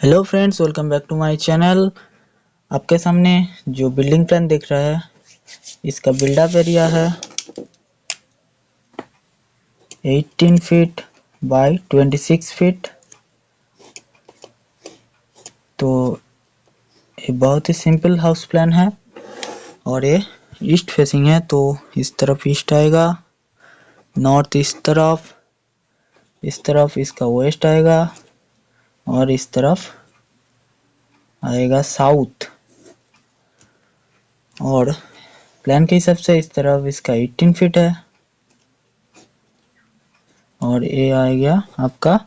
Hello friends, welcome back to my channel. आपके सामने जो बिल्डिंग प्लान दिख रहा है, इसका बिल्डअप एरिया है 18 फीट बाय 26 फीट। तो ये बहुत ही सिंपल हाउस प्लान है और ये ईस्ट फेसिंग है। तो इस तरफ ईस्ट आएगा, नॉर्थ इस तरफ इसका वेस्ट आएगा और इस तरफ आएगा साउथ। और प्लान के हिसाब से इस तरफ इसका 18 फीट है और ये आ गया आपका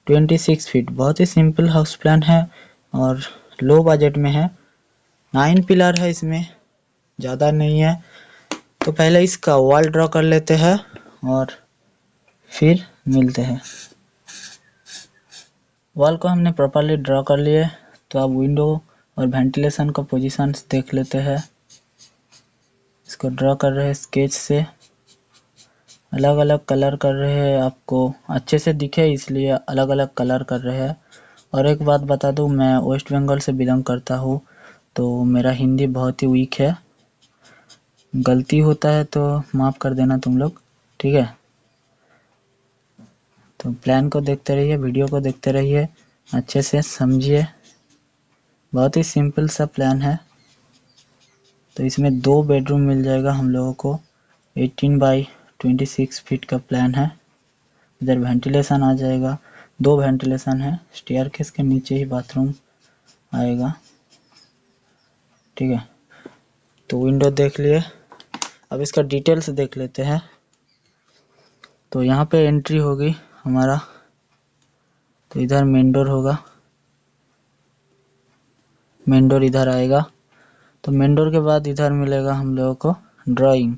26 फीट। बहुत ही सिंपल हाउस प्लान है और लो बजट में है। 9 पिलर है इसमें, ज़्यादा नहीं है। तो पहले इसका वॉल ड्रॉ कर लेते हैं और फिर मिलते हैं। वॉल को हमने प्रॉपर्ली ड्रॉ कर लिए, तो अब विंडो और वेंटिलेशन का पोजीशंस देख लेते हैं। इसको ड्रॉ कर रहे हैं स्केच से, अलग अलग कलर कर रहे हैं, आपको अच्छे से दिखे इसलिए अलग अलग कलर कर रहे हैं। और एक बात बता दूं, मैं वेस्ट बंगाल से बिलोंग करता हूँ, तो मेरा हिंदी बहुत ही वीक है। गलती होता है तो माफ़ कर देना तुम लोग, ठीक है। तो प्लान को देखते रहिए, वीडियो को देखते रहिए, अच्छे से समझिए। बहुत ही सिंपल सा प्लान है। तो इसमें 2 बेडरूम मिल जाएगा हम लोगों को। 18 बाई 26 फीट का प्लान है। इधर वेंटिलेशन आ जाएगा, 2 वेंटिलेशन है। स्टेयरकेस के नीचे ही बाथरूम आएगा, ठीक है। तो विंडो देख लिए, अब इसका डिटेल्स देख लेते हैं। तो यहाँ पे एंट्री होगी हमारा, तो इधर मेन डोर होगा, मेन डोर इधर आएगा। तो मेन डोर के बाद इधर मिलेगा हम लोगों को ड्राइंग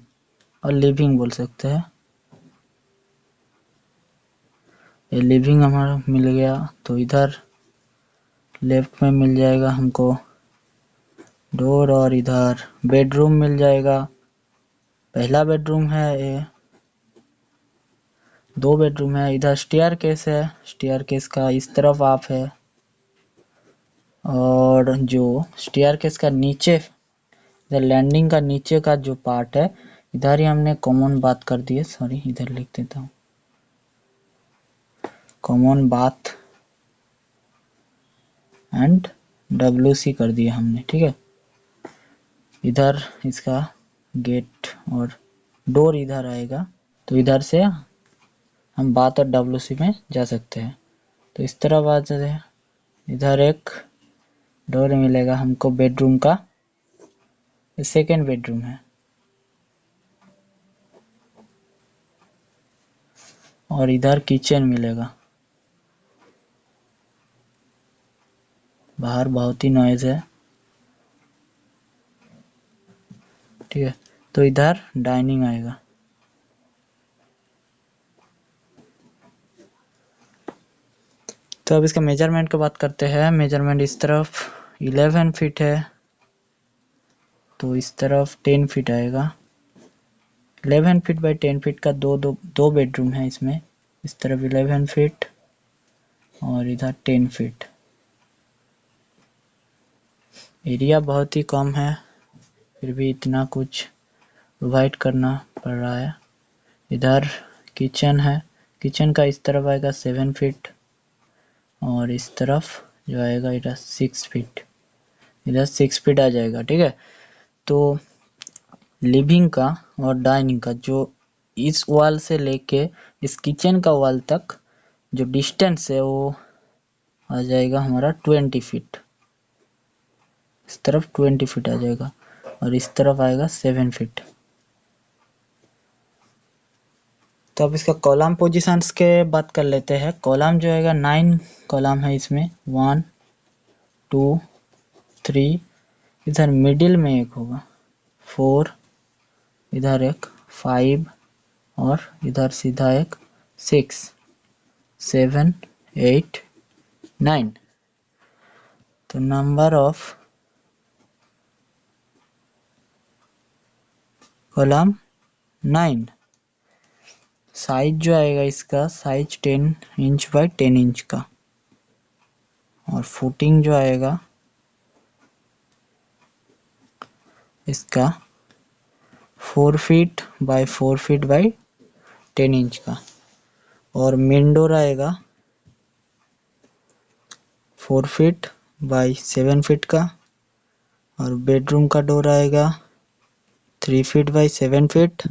और लिविंग बोल सकते हैं। ये लिविंग हमारा मिल गया। तो इधर लेफ्ट में मिल जाएगा हमको डोर और इधर बेडरूम मिल जाएगा। पहला बेडरूम है ये, 2 बेडरूम है। इधर स्टेयरकेस है, स्टेयरकेस का इस तरफ आप है। और जो स्टेयरकेस का नीचे, इधर लैंडिंग का नीचे का जो पार्ट है, इधर ही हमने कॉमन बात कर दिए। सॉरी, इधर लिख देता हूँ, कॉमन बाथ एंड WC कर दिया हमने, ठीक है। इधर इसका गेट और डोर इधर आएगा, तो इधर से हम बाथ और WC में जा सकते हैं। तो इस तरह बात है। इधर एक डोर मिलेगा हमको बेडरूम का, सेकेंड बेडरूम है। और इधर किचन मिलेगा। बाहर बहुत ही नॉइज है, ठीक है। तो इधर डाइनिंग आएगा। तो अब इसका मेजरमेंट की बात करते हैं। मेजरमेंट इस तरफ 11 फीट है, तो इस तरफ 10 फीट आएगा। 11 फीट बाई 10 फीट का दो बेडरूम है इसमें। इस तरफ 11 फीट और इधर 10 फीट। एरिया बहुत ही कम है, फिर भी इतना कुछ प्रोवाइड करना पड़ रहा है। इधर किचन है, किचन का इस तरफ आएगा 7 फीट और इस तरफ जो आएगा इधर 6 फीट, इधर 6 फीट आ जाएगा, ठीक है। तो लिविंग का और डाइनिंग का जो इस वॉल से लेके इस किचन का वॉल तक जो डिस्टेंस है वो आ जाएगा हमारा 20 फीट। इस तरफ 20 फीट आ जाएगा और इस तरफ आएगा 7 फीट। तो अब इसका कॉलम पोजीशंस के बात कर लेते हैं। कॉलम जो आएगा 9 कॉलम है इसमें, 1 2 3, इधर मिडिल में एक होगा 4, इधर एक 5 और इधर सीधा एक 6 7 8 9। तो नंबर ऑफ कॉलम 9। साइज जो आएगा इसका साइज 10 इंच बाई 10 इंच का और फुटिंग जो आएगा इसका 4 feet by 4 feet by 10 inch का। और मेन डोर आएगा 4 फीट बाय 7 फीट का। और बेडरूम का डोर आएगा 3 फीट बाय 7 फीट।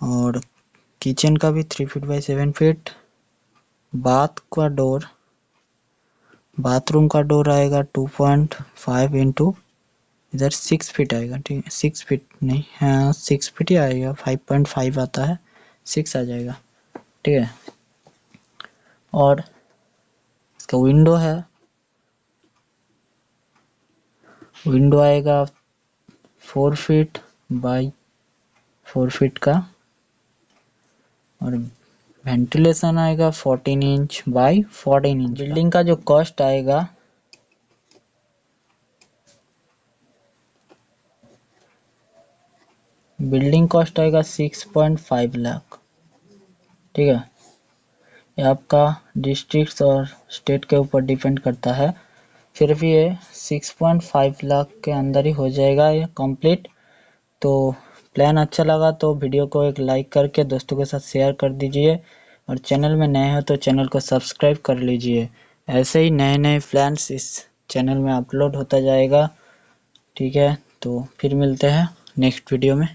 और किचन का भी 3 फीट बाय 7 फीट। बाथरूम का डोर आएगा 2.5 इंटू इधर 6 फीट आएगा। ठीक है, 6 फीट नहीं, हाँ 6 फीट ही आएगा, 5.5 आता है, 6 आ जाएगा। ठीक है। और इसका विंडो है, विंडो आएगा 4 फीट बाय 4 फीट का। और वेंटिलेशन आएगा 14 इंच बाय 14 इंच। बिल्डिंग का जो कॉस्ट आएगा बिल्डिंग कॉस्ट आएगा 6.5 लाख। ठीक है, ये आपका डिस्ट्रिक्ट और स्टेट के ऊपर डिपेंड करता है, फिर भी ये 6.5 लाख के अंदर ही हो जाएगा ये कंप्लीट। तो प्लान अच्छा लगा तो वीडियो को एक लाइक करके दोस्तों के साथ शेयर कर दीजिए, और चैनल में नए हो तो चैनल को सब्सक्राइब कर लीजिए। ऐसे ही नए नए प्लान्स इस चैनल में अपलोड होता जाएगा। ठीक है, तो फिर मिलते हैं नेक्स्ट वीडियो में।